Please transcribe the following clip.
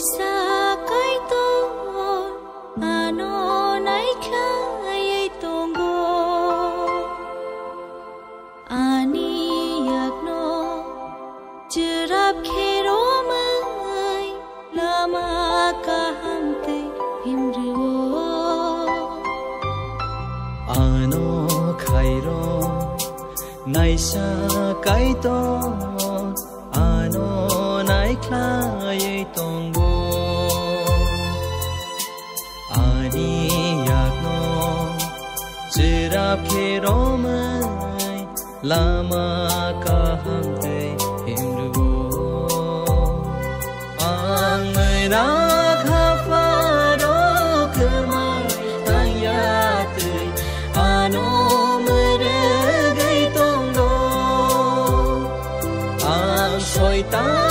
xa cái tôi nó nãy khai tông go ani yak no chirap khero mai lama ka hamte himru ano khairo nai xa cái tôi ano nai khai tông go ani yak no chirap khero mai lama ka hamte himru ang na kha fa do kmai tang ya tui ano mere gai tong do ang soi ta